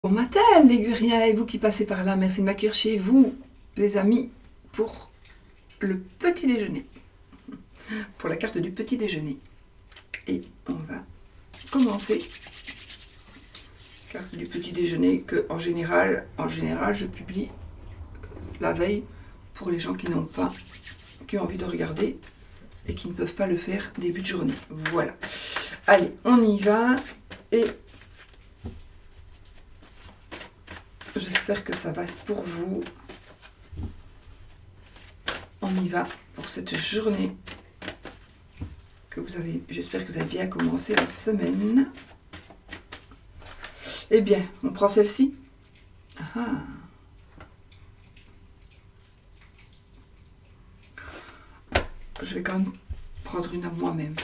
Bon matin, les Guriens et vous qui passez par là, merci de m'accueillir chez vous, les amis, pour le petit déjeuner, pour la carte du petit déjeuner. Et on va commencer. Carte du petit déjeuner que, en général, je publie la veille pour les gens qui n'ont pas, qui ont envie de regarder et qui ne peuvent pas le faire début de journée. Voilà. Allez, on y va et j'espère que ça va pour vous. On y va pour cette journée que vous avez. J'espère que vous avez bien commencé la semaine. Eh bien, on prend celle-ci. Ah. Je vais quand même prendre une à moi-même.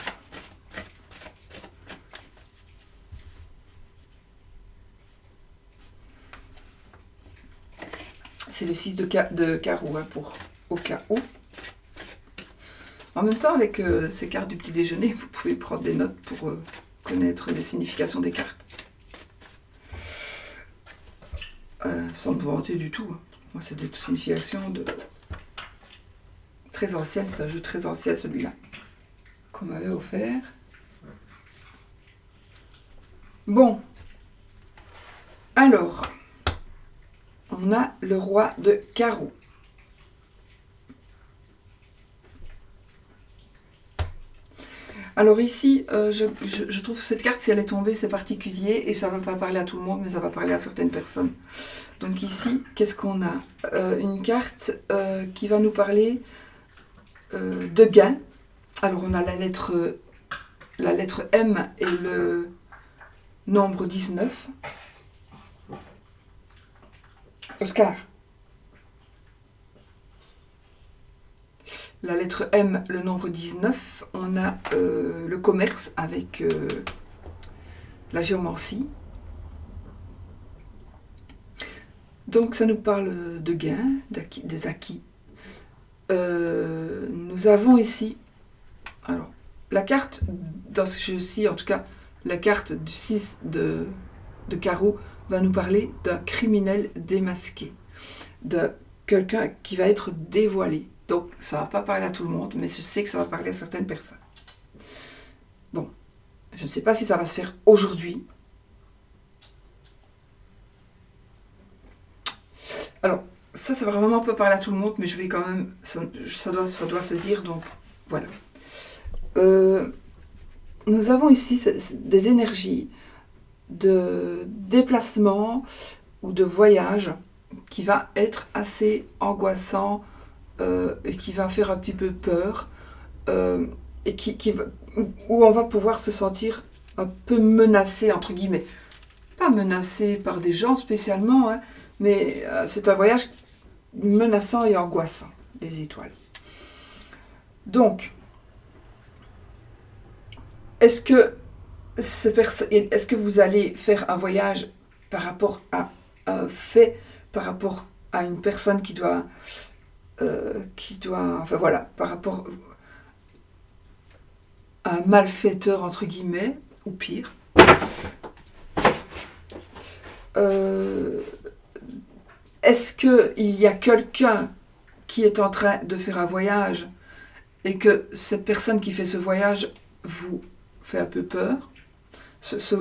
C'est le 6 de carreau, hein, pour au cas où. En même temps, avec ces cartes du petit déjeuner, vous pouvez prendre des notes pour connaître les significations des cartes. Sans me vanter du tout. Moi, c'est des significations très anciennes, c'est un jeu très ancien celui-là, qu'on m'avait offert. Bon. Alors, on a le roi de carreau. Alors ici, je trouve que cette carte, si elle est tombée, c'est particulier et ça ne va pas parler à tout le monde, mais ça va parler à certaines personnes. Donc ici, qu'est-ce qu'on a ? Une carte qui va nous parler de gain. Alors on a la lettre M et le nombre 19. Oscar. La lettre M, le nombre 19. On a le commerce avec la géomancie. Donc ça nous parle de gains, des acquis. Nous avons ici, alors la carte, dans ce jeu-ci, en tout cas, la carte du 6 de carreau va nous parler d'un criminel démasqué, de quelqu'un qui va être dévoilé. Donc ça ne va pas parler à tout le monde, mais je sais que ça va parler à certaines personnes. Bon, je ne sais pas si ça va se faire aujourd'hui. Alors, ça va vraiment pas parler à tout le monde, mais je vais quand même, ça doit se dire, donc voilà. Nous avons ici des énergies de déplacement ou de voyage qui va être assez angoissant et qui va faire un petit peu peur et où on va pouvoir se sentir un peu menacé, entre guillemets. Pas menacé par des gens spécialement, hein, mais c'est un voyage menaçant et angoissant, les étoiles. Donc, est-ce que vous allez faire un voyage par rapport à un fait, par rapport à une personne qui doit, enfin voilà, par rapport à un malfaiteur, entre guillemets, ou pire. Est-ce qu'il y a quelqu'un qui est en train de faire un voyage et que cette personne qui fait ce voyage vous fait un peu peur ?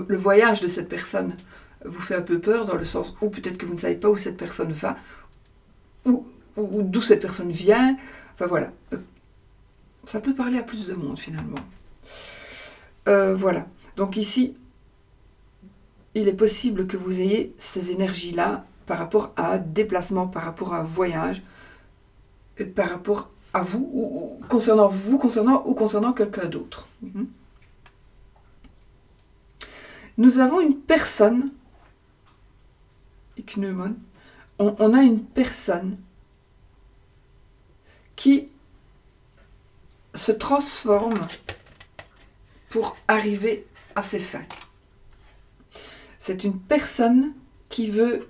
Le voyage de cette personne vous fait un peu peur dans le sens où peut-être que vous ne savez pas où cette personne va, ou d'où cette personne vient. Enfin voilà. Ça peut parler à plus de monde finalement. Voilà. Donc ici, il est possible que vous ayez ces énergies-là par rapport à un déplacement, par rapport à un voyage, par rapport à vous, ou concernant quelqu'un d'autre. Nous avons une personne, on a une personne qui se transforme pour arriver à ses fins. C'est une personne qui veut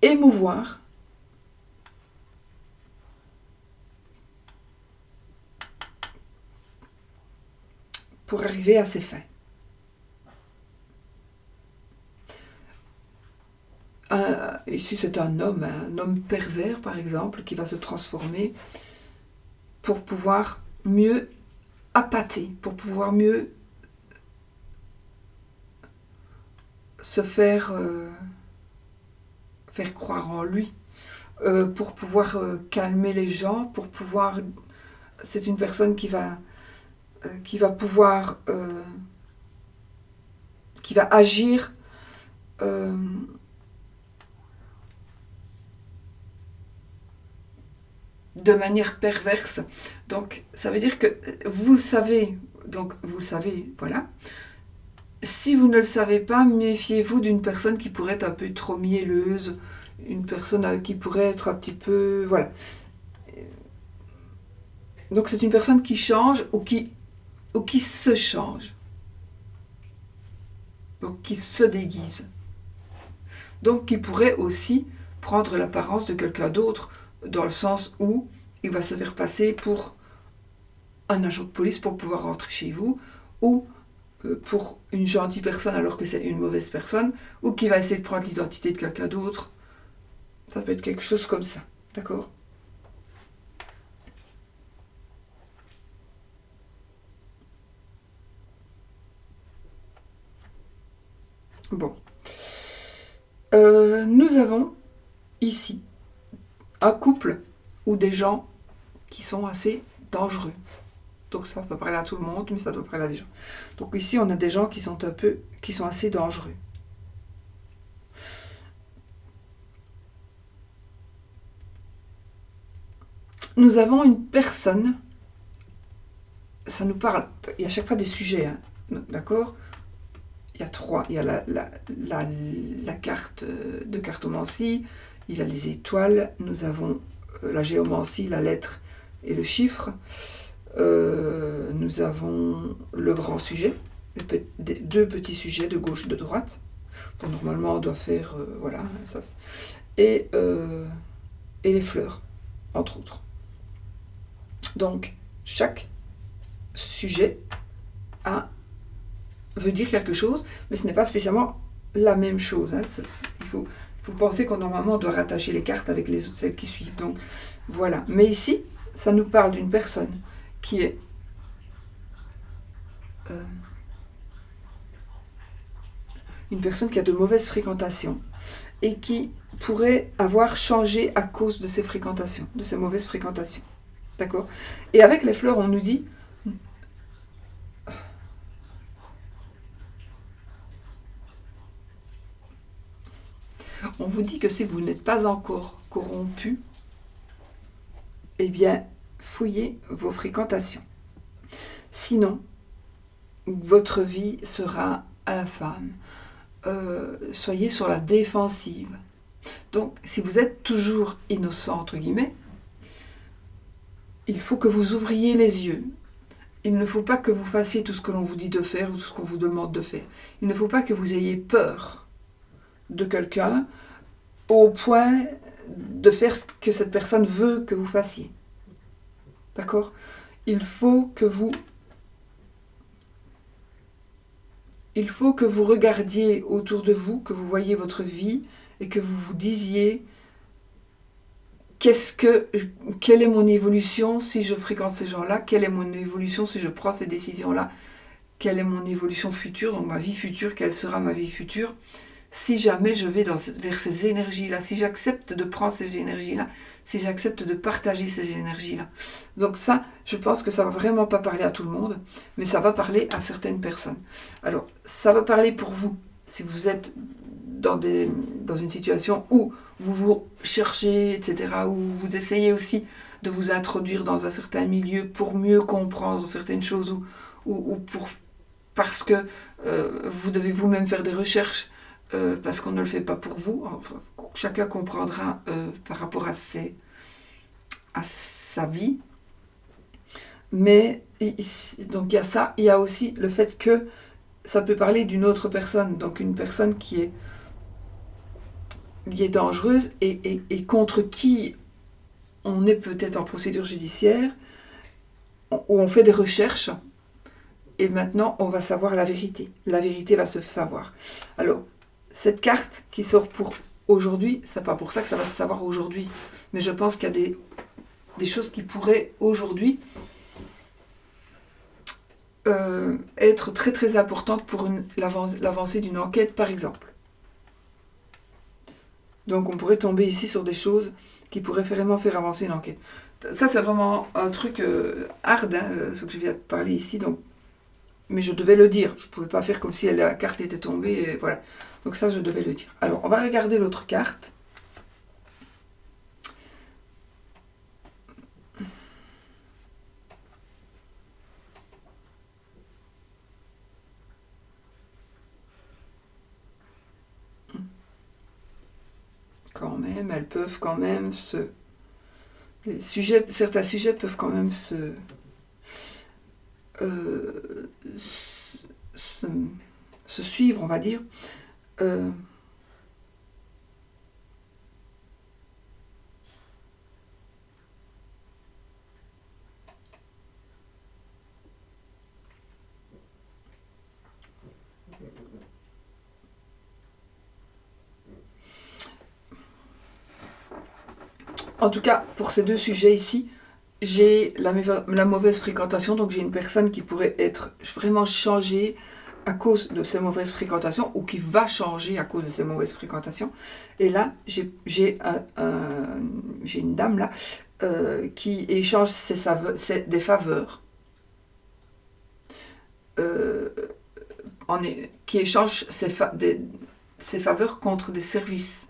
émouvoir pour arriver à ses fins. Ici, c'est un homme pervers, par exemple, qui va se transformer pour pouvoir mieux appâter, pour pouvoir mieux se faire croire en lui, pour pouvoir calmer les gens, pour pouvoir... C'est une personne qui va pouvoir... qui va agir de manière perverse. Donc, ça veut dire que vous le savez. Donc, vous le savez, voilà. Si vous ne le savez pas, méfiez-vous d'une personne qui pourrait être un peu trop mielleuse, une personne qui pourrait être un petit peu... Voilà. Donc, c'est une personne qui change ou qui se change. Donc, qui se déguise. Donc, qui pourrait aussi prendre l'apparence de quelqu'un d'autre, dans le sens où il va se faire passer pour un agent de police pour pouvoir rentrer chez vous, ou pour une gentille personne alors que c'est une mauvaise personne, ou qui va essayer de prendre l'identité de quelqu'un d'autre. Ça peut être quelque chose comme ça, d'accord ? Bon. Nous avons ici un couple ou des gens qui sont assez dangereux. Donc ça peut parler à tout le monde, mais ça doit parler à des gens. Donc ici, on a des gens qui sont assez dangereux. Nous avons une personne, ça nous parle, il y a à chaque fois des sujets, hein, d'accord ? Il y a 3, il y a la carte de cartomancie, il y a les étoiles, nous avons la géomancie, la lettre et le chiffre. Nous avons le grand sujet, 2 petits sujets de gauche et de droite. Bon, normalement, on doit faire... voilà, ça. Et les fleurs, entre autres. Donc, chaque sujet veut dire quelque chose, mais ce n'est pas spécialement la même chose. Hein. Il faut penser qu'on normalement doit rattacher les cartes avec celles qui suivent. Donc, voilà. Mais ici, ça nous parle d'une personne qui est une personne qui a de mauvaises fréquentations et qui pourrait avoir changé à cause de ces fréquentations, de ces mauvaises fréquentations. D'accord ? Et avec les fleurs, on nous dit on vous dit que si vous n'êtes pas encore corrompu, eh bien, fouillez vos fréquentations. Sinon, votre vie sera infâme. Soyez sur la défensive. Donc, si vous êtes toujours innocent, entre guillemets, il faut que vous ouvriez les yeux. Il ne faut pas que vous fassiez tout ce que l'on vous dit de faire ou tout ce qu'on vous demande de faire. Il ne faut pas que vous ayez peur de quelqu'un au point de faire ce que cette personne veut que vous fassiez. D'accord ? Il faut que vous regardiez autour de vous, que vous voyiez votre vie et que vous vous disiez quelle est mon évolution si je fréquente ces gens-là, quelle est mon évolution si je prends ces décisions-là, quelle est mon évolution future, donc ma vie future, quelle sera ma vie future, si jamais je vais vers ces énergies-là, si j'accepte de prendre ces énergies-là, si j'accepte de partager ces énergies-là. Donc ça, je pense que ça va vraiment pas parler à tout le monde, mais ça va parler à certaines personnes. Alors, ça va parler pour vous, si vous êtes dans une situation où vous vous cherchez, etc., où vous essayez aussi de vous introduire dans un certain milieu pour mieux comprendre certaines choses, parce que vous devez vous-même faire des recherches, parce qu'on ne le fait pas pour vous. Enfin, chacun comprendra par rapport à sa vie. Mais donc il y a ça, il y a aussi le fait que ça peut parler d'une autre personne, donc une personne qui est dangereuse et contre qui on est peut-être en procédure judiciaire, où on fait des recherches, et maintenant on va savoir la vérité. La vérité va se savoir. Alors, cette carte qui sort pour aujourd'hui, c'est pas pour ça que ça va se savoir aujourd'hui. Mais je pense qu'il y a des choses qui pourraient aujourd'hui être très très importantes pour l'avancée d'une enquête, par exemple. Donc on pourrait tomber ici sur des choses qui pourraient vraiment faire avancer une enquête. Ça, c'est vraiment un truc hard, hein, ce que je viens de parler ici. Donc, mais je devais le dire. Je ne pouvais pas faire comme si la carte était tombée. Et voilà. Donc ça, je devais le dire. Alors, on va regarder l'autre carte. Quand même, elles peuvent quand même certains sujets peuvent quand même se suivre, on va dire. En tout cas, pour ces deux sujets ici, j'ai la mauvaise fréquentation, donc j'ai une personne qui pourrait être vraiment changée à cause de ces mauvaises fréquentations, ou qui va changer à cause de ces mauvaises fréquentations. Et là, j'ai une dame là qui échange des faveurs, qui échange ses faveurs contre des services.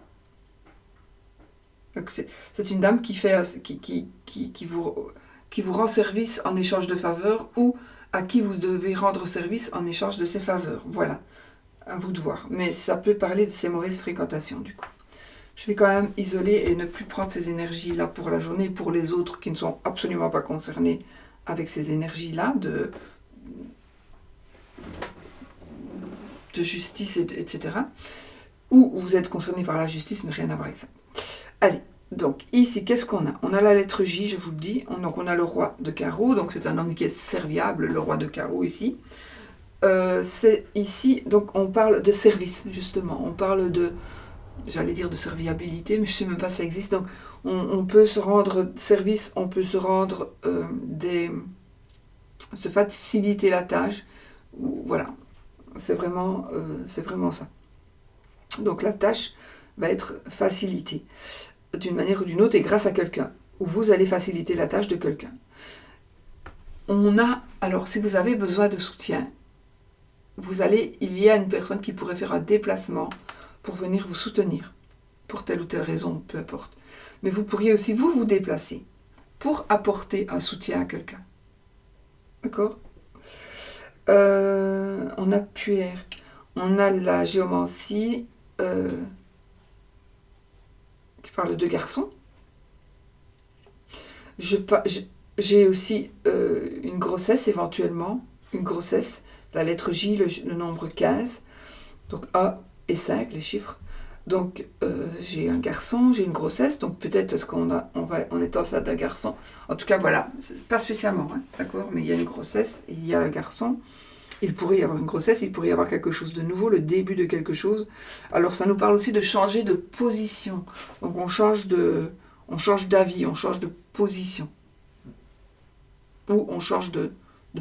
Donc c'est une dame qui vous rend service en échange de faveurs, ou à qui vous devez rendre service en échange de ses faveurs. Voilà, à vous de voir. Mais ça peut parler de ces mauvaises fréquentations du coup. Je vais quand même isoler et ne plus prendre ces énergies-là pour la journée, pour les autres qui ne sont absolument pas concernés avec ces énergies-là de justice, etc. Ou vous êtes concernés par la justice, mais rien à voir avec ça. Allez, donc ici, qu'est-ce qu'on a? On a la lettre J, je vous le dis. Donc on a le roi de carreau, donc c'est un homme qui est serviable, le roi de carreau ici. C'est ici, donc on parle de service, justement. On parle de, j'allais dire de serviabilité, mais je ne sais même pas si ça existe. Donc on peut se rendre service, on peut se rendre se faciliter la tâche. Voilà, c'est vraiment ça. Donc la tâche va être facilitée d'une manière ou d'une autre et grâce à quelqu'un, ou vous allez faciliter la tâche de quelqu'un. Alors si vous avez besoin de soutien, il y a une personne qui pourrait faire un déplacement pour venir vous soutenir, pour telle ou telle raison, peu importe. Mais vous pourriez aussi vous déplacer pour apporter un soutien à quelqu'un. D'accord ? On a Pierre, on a la géomancie, qui parle de garçons. J'ai aussi une grossesse éventuellement, une grossesse, la lettre J, le nombre 15, donc A et 5, les chiffres. Donc j'ai un garçon, j'ai une grossesse, donc peut-être est-ce qu'on est enceinte d'un garçon. En tout cas, voilà, pas spécialement, hein, d'accord, mais il y a une grossesse, il y a un garçon. Il pourrait y avoir une grossesse, il pourrait y avoir quelque chose de nouveau, le début de quelque chose. Alors ça nous parle aussi de changer de position. Donc on change d'avis, on change de position. Ou on change de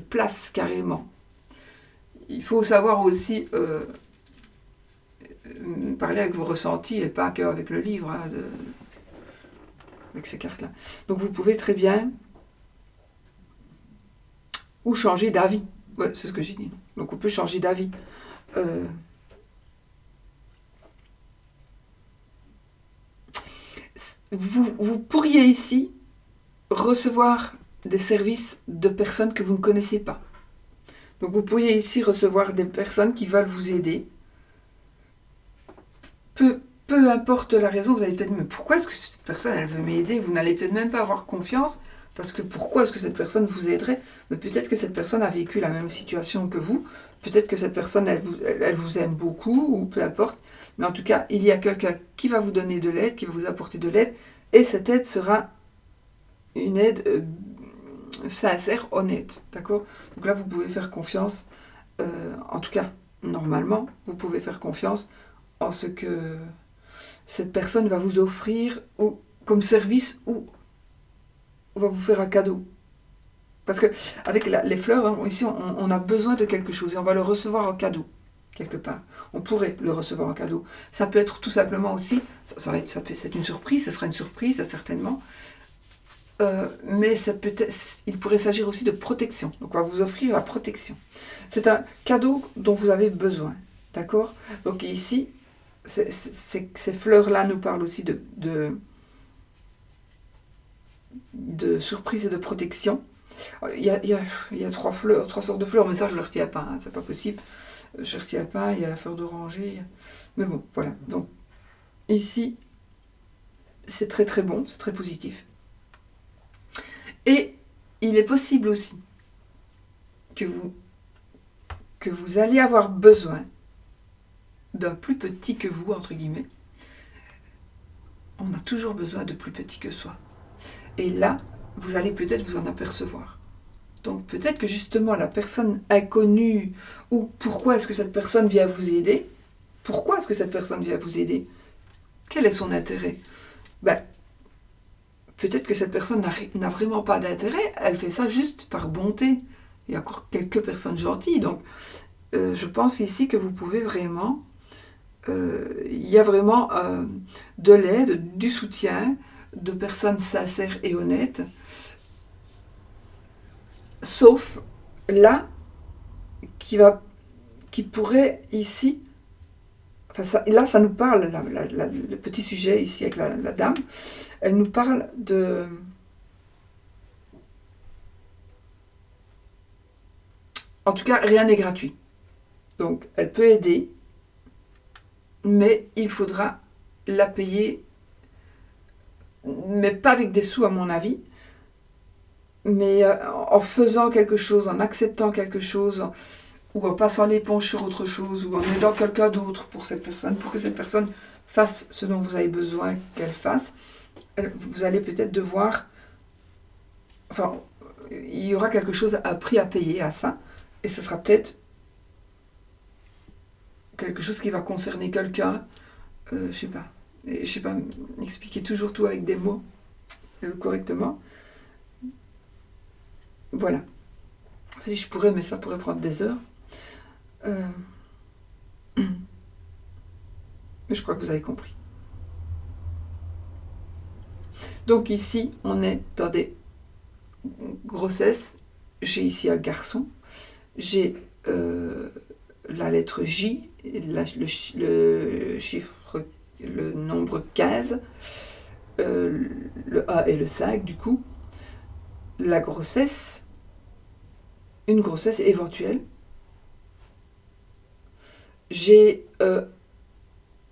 place carrément. Il faut savoir aussi parler avec vos ressentis et pas qu'avec le livre, hein, avec ces cartes-là. Donc vous pouvez très bien ou changer d'avis. Ouais, c'est ce que j'ai dit. Donc on peut changer d'avis. Vous pourriez ici recevoir des services de personnes que vous ne connaissez pas. Donc vous pourriez ici recevoir des personnes qui veulent vous aider. Peu importe la raison, vous allez peut-être me dire, pourquoi est-ce que cette personne elle veut m'aider? Vous n'allez peut-être même pas avoir confiance. Parce que pourquoi est-ce que cette personne vous aiderait? Mais peut-être que cette personne a vécu la même situation que vous. Peut-être que cette personne, elle vous aime beaucoup, ou peu importe. Mais en tout cas, il y a quelqu'un qui va vous donner de l'aide, qui va vous apporter de l'aide. Et cette aide sera une aide sincère, honnête. D'accord? Donc là, vous pouvez faire confiance. En tout cas, normalement, vous pouvez faire confiance en ce que cette personne va vous offrir ou comme service ou va vous faire un cadeau. Parce que avec les fleurs, hein, ici, on a besoin de quelque chose et on va le recevoir en cadeau, quelque part. On pourrait le recevoir en cadeau. Ça peut être tout simplement aussi, c'est une surprise, ce sera une surprise, certainement. Mais il pourrait s'agir aussi de protection. Donc on va vous offrir la protection. C'est un cadeau dont vous avez besoin. D'accord? Donc ici, ces fleurs-là nous parlent aussi de surprise et de protection. Il y a trois sortes de fleurs, mais ça je ne le retiens pas, hein, c'est pas possible. Je ne retiens pas, il y a la fleur d'oranger. Mais bon, voilà. Donc ici, c'est très très bon, c'est très positif. Et il est possible aussi que vous allez avoir besoin d'un plus petit que vous, entre guillemets. On a toujours besoin de plus petit que soi. Et là, vous allez peut-être vous en apercevoir. Donc peut-être que justement la personne inconnue, ou pourquoi est-ce que cette personne vient vous aider? Pourquoi est-ce que cette personne vient vous aider? Quel est son intérêt? Peut-être que cette personne n'a vraiment pas d'intérêt, elle fait ça juste par bonté. Il y a encore quelques personnes gentilles, donc je pense ici que vous pouvez vraiment... il y a vraiment de l'aide, du soutien, de personnes sincères et honnêtes, sauf là, qui pourrait ici... Là, ça nous parle, le petit sujet ici avec la dame, elle nous parle de... En tout cas, rien n'est gratuit. Donc, elle peut aider, mais il faudra la payer, mais pas avec des sous à mon avis, mais en faisant quelque chose, en acceptant quelque chose, ou en passant l'éponge sur autre chose, ou en aidant quelqu'un d'autre pour cette personne, pour que cette personne fasse ce dont vous avez besoin qu'elle fasse. Vous allez peut-être devoir... Enfin, il y aura quelque chose, un prix à payer à ça, et ce sera peut-être quelque chose qui va concerner quelqu'un, je sais pas, expliquer toujours tout avec des mots correctement. Voilà. Enfin, si je pourrais, mais ça pourrait prendre des heures. Mais je crois que vous avez compris. Donc ici, on est dans des grossesses. J'ai ici un garçon. J'ai la lettre J, le chiffre, le nombre 15, le A et le 5 du coup. La grossesse, une grossesse éventuelle. J'ai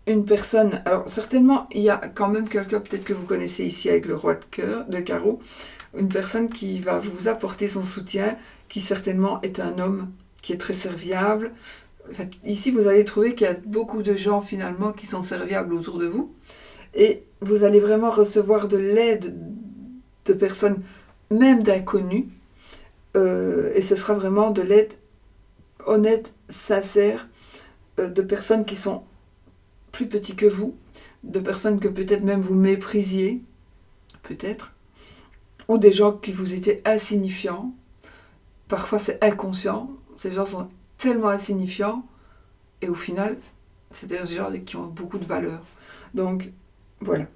une personne, alors certainement il y a quand même quelqu'un peut-être que vous connaissez ici avec le roi de carreau, une personne qui va vous apporter son soutien, qui certainement est un homme qui est très serviable. Enfin, ici vous allez trouver qu'il y a beaucoup de gens finalement qui sont serviables autour de vous, et vous allez vraiment recevoir de l'aide de personnes, même d'inconnus, et ce sera vraiment de l'aide honnête, sincère, de personnes qui sont plus petits que vous, de personnes que peut-être même vous méprisiez, peut-être, ou des gens qui vous étaient insignifiants. Parfois c'est inconscient, ces gens sont tellement insignifiants, et au final, c'est des gens qui ont beaucoup de valeur. Donc, voilà.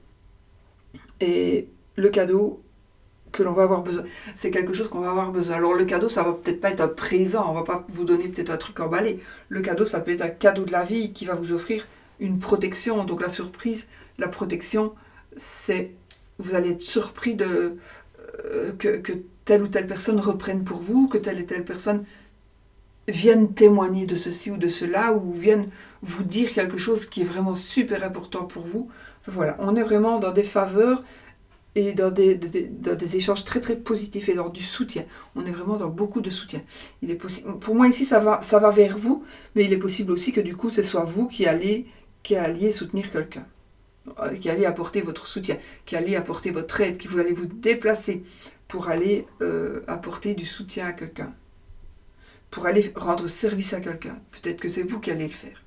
Et le cadeau que l'on va avoir besoin, c'est quelque chose qu'on va avoir besoin. Alors le cadeau, ça va peut-être pas être un présent, on va pas vous donner peut-être un truc emballé. Le cadeau, ça peut être un cadeau de la vie qui va vous offrir une protection. Donc la surprise, la protection, c'est vous allez être surpris de que telle ou telle personne reprenne pour vous, que telle et telle personne vienne témoigner de ceci ou de cela, ou vienne vous dire quelque chose qui est vraiment super important pour vous. Enfin, voilà, on est vraiment dans des faveurs et dans des échanges très très positifs et dans du soutien. On est vraiment dans beaucoup de soutien. Il est possible, pour moi ici ça va vers vous, mais il est possible aussi que du coup ce soit vous qui alliez soutenir quelqu'un, qui alliez apporter votre soutien, qui alliez apporter votre aide, qui vous allez vous déplacer pour aller apporter du soutien à quelqu'un, pour aller rendre service à quelqu'un. Peut-être que c'est vous qui allez le faire.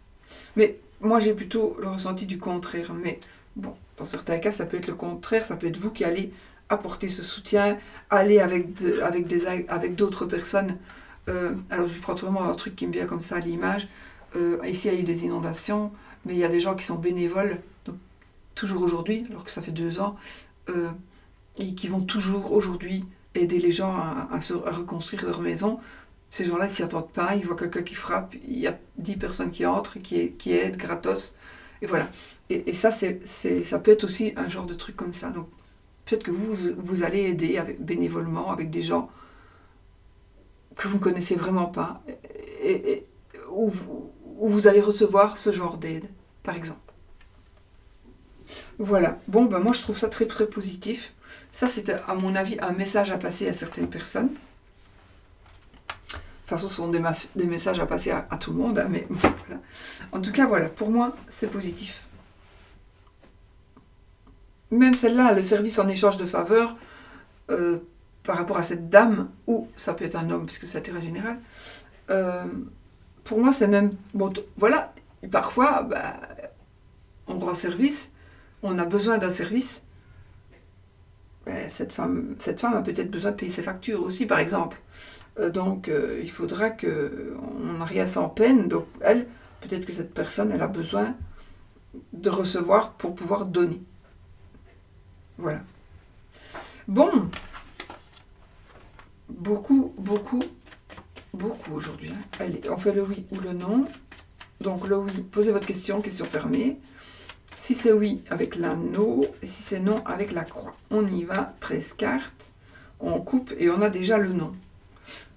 Mais moi j'ai plutôt le ressenti du contraire, mais Bon, dans certains cas, ça peut être le contraire, ça peut être vous qui allez apporter ce soutien, aller avec d'autres personnes. Alors, je prends vraiment un truc qui me vient comme ça à l'image. Ici, il y a eu des inondations, mais il y a des gens qui sont bénévoles, donc, toujours aujourd'hui, alors que ça fait 2 ans, et qui vont toujours aujourd'hui aider les gens à reconstruire leur maison. Ces gens-là, ils ne s'y attendent pas, ils voient quelqu'un qui frappe, il y a 10 personnes qui entrent, qui aident gratos, et voilà. Et ça, ça peut être aussi un genre de truc comme ça. Donc, peut-être que vous allez aider bénévolement avec des gens que vous ne connaissez vraiment pas, où vous allez recevoir ce genre d'aide, par exemple. Voilà. Bon, ben moi, je trouve ça très, très positif. Ça, c'était, à mon avis, un message à passer à certaines personnes. De toute façon, ce sont des messages à passer à tout le monde, hein, mais voilà. En tout cas, voilà, pour moi, c'est positif. Même celle-là, le service en échange de faveurs, par rapport à cette dame, ou ça peut être un homme, puisque c'est intérêt général, pour moi, c'est même... Bon, voilà, parfois, on rend service, on a besoin d'un service. Cette femme a peut-être besoin de payer ses factures aussi, par exemple. Donc, il faudra qu'on n'a rien sans peine. Donc, peut-être que cette personne, elle a besoin de recevoir pour pouvoir donner. Voilà. Bon. Beaucoup aujourd'hui. Hein. Allez, on fait le oui ou le non. Donc, le oui, posez votre question fermée. Si c'est oui, avec l'anneau, et si c'est non, avec la croix. On y va, 13 cartes, on coupe et on a déjà le non.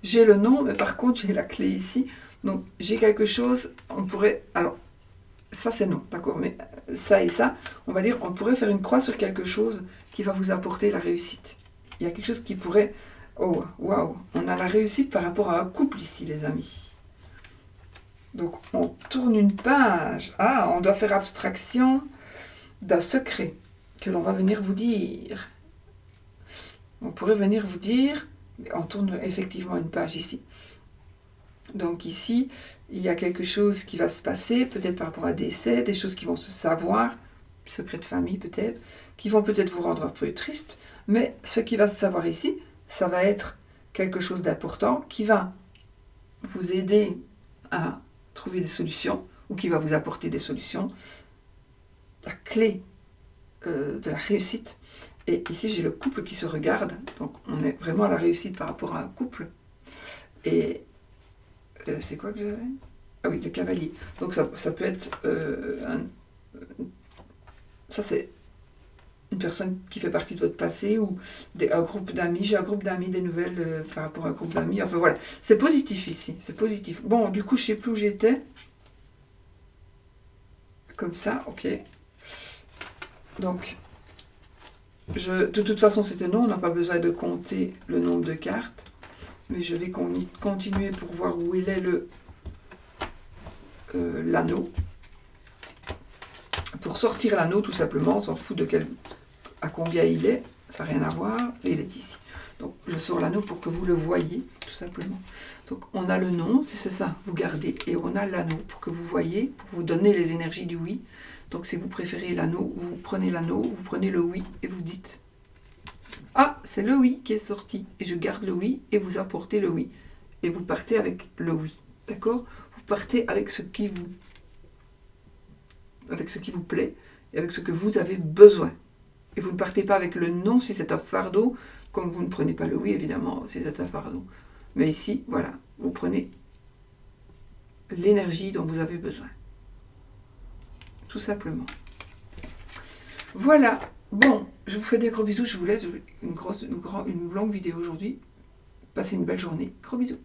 J'ai le non, mais par contre, j'ai la clé ici. Donc, j'ai quelque chose, on pourrait... Alors, ça c'est non, d'accord, mais ça et ça, on va dire, on pourrait faire une croix sur quelque chose qui va vous apporter la réussite. Il y a quelque chose qui pourrait... Oh, waouh, on a la réussite par rapport à un couple ici, les amis. Donc, on tourne une page. Ah, on doit faire abstraction d'un secret que l'on va venir vous dire. On pourrait venir vous dire, on tourne effectivement une page ici. Donc ici, il y a quelque chose qui va se passer, peut-être par rapport à décès, des choses qui vont se savoir, secret de famille peut-être, qui vont peut-être vous rendre un peu triste, mais ce qui va se savoir ici, ça va être quelque chose d'important qui va vous aider à trouver des solutions, ou qui va vous apporter des solutions. La clé de la réussite. Et ici, j'ai le couple qui se regarde. Donc, on est vraiment à la réussite par rapport à un couple. Et c'est quoi que j'avais ? Ah oui, le cavalier. Donc, ça peut être ça, c'est une personne qui fait partie de votre passé ou un groupe d'amis. J'ai un groupe d'amis, des nouvelles par rapport à un groupe d'amis. Enfin, voilà. C'est positif ici. C'est positif. Bon, du coup, je ne sais plus où j'étais. Comme ça, ok. Donc, de toute façon, c'était non, on n'a pas besoin de compter le nombre de cartes, mais je vais continuer pour voir où il est l'anneau. Pour sortir l'anneau, tout simplement, on s'en fout à combien il est, ça n'a rien à voir, et il est ici. Donc, je sors l'anneau pour que vous le voyez, tout simplement. Donc, on a le non, c'est ça, vous gardez, et on a l'anneau pour que vous voyez, pour vous donner les énergies du oui. Donc, si vous préférez l'anneau, vous prenez l'anneau, vous prenez le oui et vous dites « Ah, c'est le oui qui est sorti. » Et je garde le oui et vous apportez le oui. Et vous partez avec le oui. D'accord ? Vous partez avec ce qui vous plaît et avec ce que vous avez besoin. Et vous ne partez pas avec le non si c'est un fardeau, comme vous ne prenez pas le oui, évidemment, si c'est un fardeau. Mais ici, voilà, vous prenez l'énergie dont vous avez besoin. Tout simplement. Voilà. Bon, je vous fais des gros bisous. Je vous laisse une longue vidéo aujourd'hui. Passez une belle journée. Gros bisous.